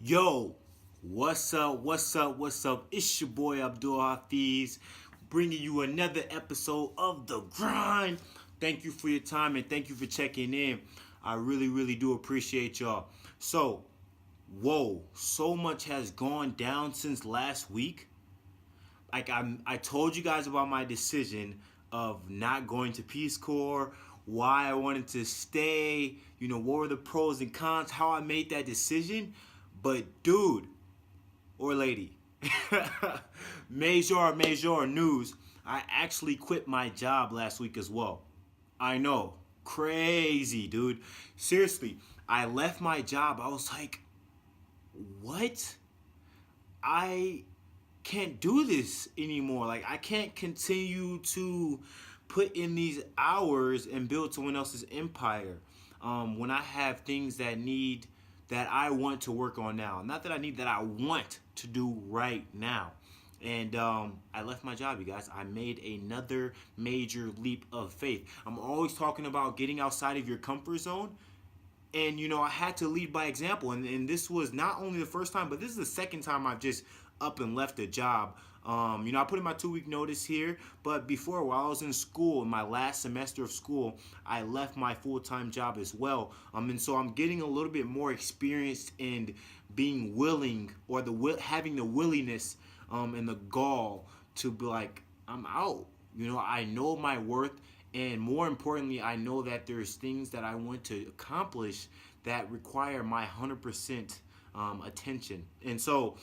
Yo, what's up? What's up? What's up? It's your boy Abdul-Hafeez, bringing you another episode of The Grind. Thank you for your time and thank you for checking in. I really do appreciate y'all. So much has gone down since last week. I told you guys about my decision of not going to Peace Corps, why I wanted to stay, what were the pros and cons, how I made that decision. But dude or lady, major news, I actually quit my job last week as well. I know, crazy, dude. Seriously, I left my job. I was like, what? I can't do this anymore. Like, I can't continue to put in these hours and build someone else's empire when I have things that I want to work on now. Not that I need, that I want to do right now. And I left my job, you guys. I made another major leap of faith. I'm always talking about getting outside of your comfort zone. And I had to lead by example, and this was not only the first time, but this is the second time I've just up and left a job. I put in my 2 week notice here, but before, while I was in school, in my last semester of school, I left my full-time job as well. And so I'm getting a little bit more experienced in being willing, or having the willingness and the gall to be like, I'm out. I know my worth, and more importantly, I know that there's things that I want to accomplish that require my 100% attention. And so,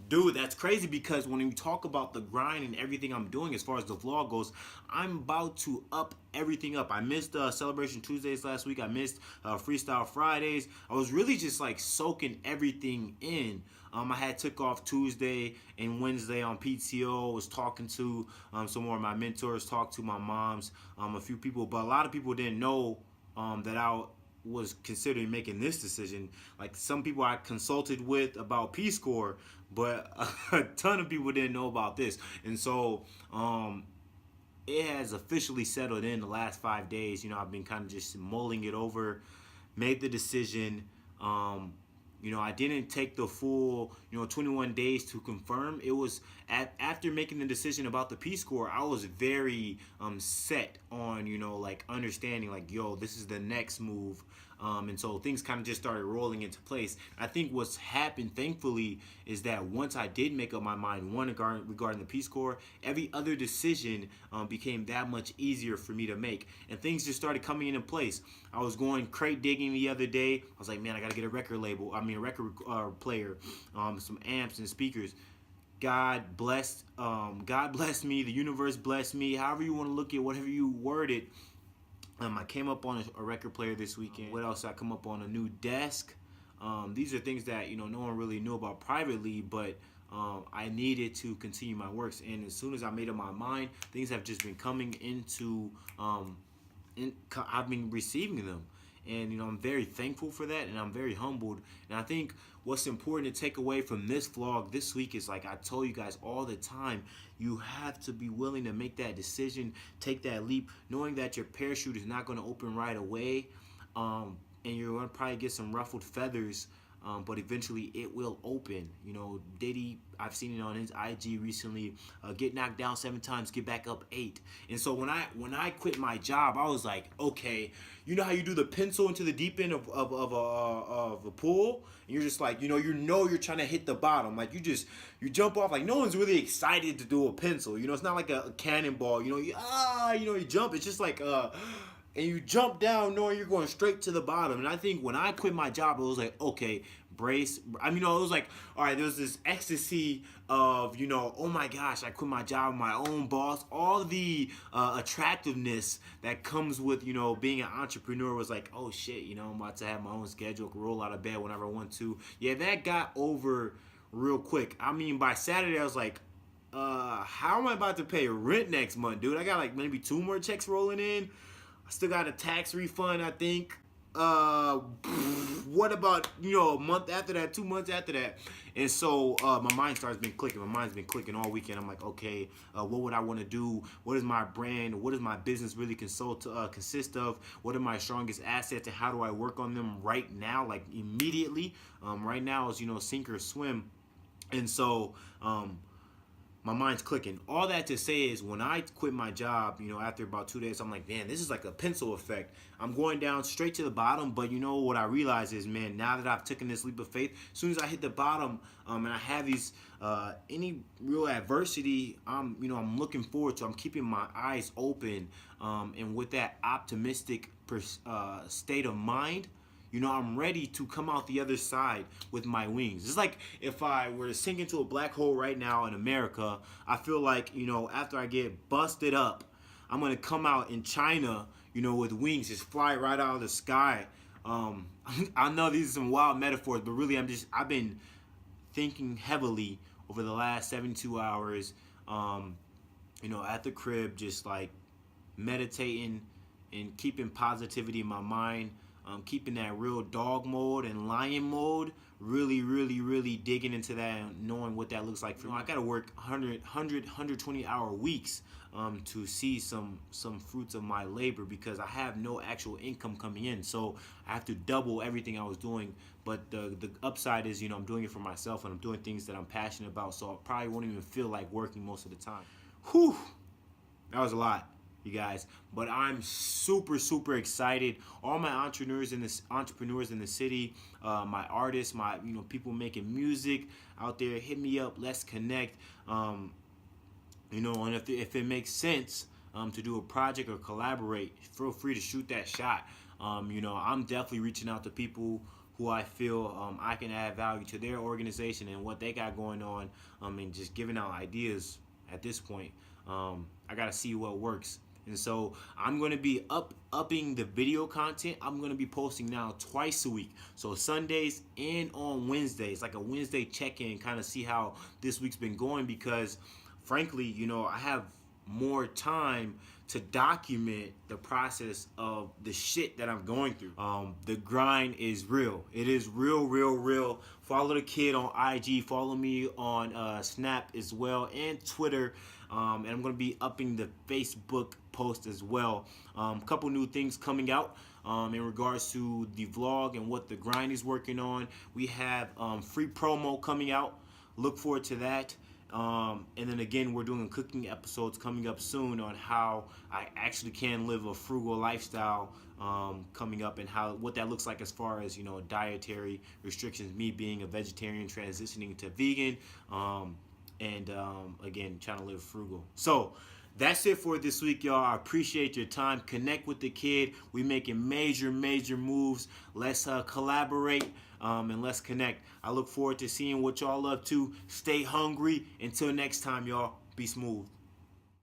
dude, that's crazy, because when we talk about the grind and everything I'm doing as far as the vlog goes, I'm about to up everything up. I missed Celebration Tuesdays last week. I missed Freestyle Fridays. I was really just like soaking everything in. I had took off Tuesday and Wednesday on PTO. Was talking to some more of my mentors, talked to my moms, a few people, but a lot of people didn't know that I was considering making this decision. Like, some people I consulted with about Peace Corps, but a ton of people didn't know about this. And so it has officially settled in the last 5 days. I've been kind of just mulling it over, made the decision. I didn't take the full, 21 days to confirm. It was after making the decision about the Peace Corps, I was very set on, like, understanding, like, yo, this is the next move. And so things kind of just started rolling into place. I think what's happened, thankfully, is that once I did make up my mind, one, regarding the Peace Corps, every other decision became that much easier for me to make. And things just started coming into place. I was going crate digging the other day. I was like, man, I got to get a record player, some amps and speakers. God blessed me, the universe blessed me, however you want to look at, whatever you word it. I came up on a record player this weekend. What else? I come up on a new desk. These are things that no one really knew about privately, but I needed to continue my works. And as soon as I made up my mind, things have just been coming into. I've been receiving them, and I'm very thankful for that, and I'm very humbled. And I think what's important to take away from this vlog this week is, like I told you guys all the time, you have to be willing to make that decision, take that leap, knowing that your parachute is not going to open right away, and you're going to probably get some ruffled feathers, but eventually it will open. Diddy, I've seen it on his IG recently, get knocked down 7 times, get back up 8. And so when I quit my job, I was like, okay, you know how you do the pencil into the deep end of a pool, and you're just like, you're trying to hit the bottom, like you jump off, like no one's really excited to do a pencil. It's not like a cannonball. You jump. It's just like and you jump down knowing you're going straight to the bottom. And I think when I quit my job, it was like, okay, brace. It was like, all right, there's this ecstasy of, oh my gosh, I quit my job, my own boss. All the attractiveness that comes with, being an entrepreneur was like, oh shit, I'm about to have my own schedule, can roll out of bed whenever I want to. Yeah, that got over real quick. By Saturday, I was like, how am I about to pay rent next month, dude? I got like maybe 2 more checks rolling in. I still got a tax refund, I think. uh what about a month after that, 2 months after that? And so my mind starts been clicking. My mind's been clicking all weekend. I'm like, okay, what would I want to do? What is my brand? What does my business really consist of? What are my strongest assets, and how do I work on them right now, like immediately? Right now is sink or swim. And so my mind's clicking. All that to say is, when I quit my job, after about 2 days, I'm like, man, this is like a pencil effect. I'm going down straight to the bottom. But what I realize is, man, now that I've taken this leap of faith, as soon as I hit the bottom, and I have these any real adversity, I'm looking forward to. I'm keeping my eyes open, and with that optimistic state of mind, I'm ready to come out the other side with my wings. It's like if I were to sink into a black hole right now in America, I feel like, after I get busted up, I'm going to come out in China, with wings, just fly right out of the sky. I know these are some wild metaphors, but really I've been thinking heavily over the last 72 hours, at the crib, just like meditating and keeping positivity in my mind, keeping that real dog mode and lion mode, really, really, really digging into that and knowing what that looks like for me. I got to work 120 hour weeks to see some fruits of my labor, because I have no actual income coming in. So I have to double everything I was doing. But the upside is, I'm doing it for myself, and I'm doing things that I'm passionate about. So I probably won't even feel like working most of the time. Whew, that was a lot, you guys, but I'm super excited. All my entrepreneurs in the city, my artists, my people making music out there, hit me up. Let's connect. And if it makes sense to do a project or collaborate, feel free to shoot that shot. I'm definitely reaching out to people who I feel I can add value to their organization and what they got going on, and just giving out ideas at this point. I gotta see what works. And so I'm going to be upping the video content. I'm going to be posting now twice a week. So Sundays and on Wednesdays, like a Wednesday check-in, kind of see how this week's been going, because frankly, I have more time to document the process of the shit that I'm going through. The grind is real. It is real. Follow the kid on IG. Follow me on Snap as well, and Twitter. And I'm going to be upping the Facebook post as well. Couple new things coming out in regards to the vlog and what the grind is working on. We have free promo coming out. Look forward to that. And then again, we're doing cooking episodes coming up soon on how I actually can live a frugal lifestyle coming up, and what that looks like as far as dietary restrictions, me being a vegetarian transitioning to vegan, and again, trying to live frugal. So that's it for this week, y'all. I appreciate your time. Connect with the kid. We making major moves. Let's collaborate, and let's connect. I look forward to seeing what y'all up to. Stay hungry. Until next time, y'all. Be smooth.